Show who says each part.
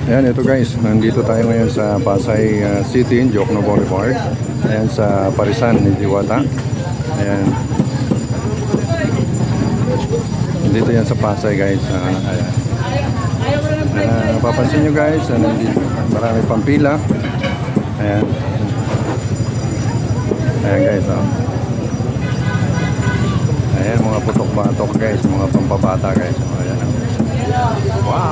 Speaker 1: Ayan, ito guys, nandito tayo ngayon sa Pasay City, Jokno Boulevard. Ayan, sa Parisan ni Diwata. Ayan. Dito yan sa Pasay guys. Ayan. Papansin nyo guys, nandito, marami pang pila. Ayan. Ayan guys, Ayan, mga putok-batok guys, mga pampabata guys. Ayan. Wow!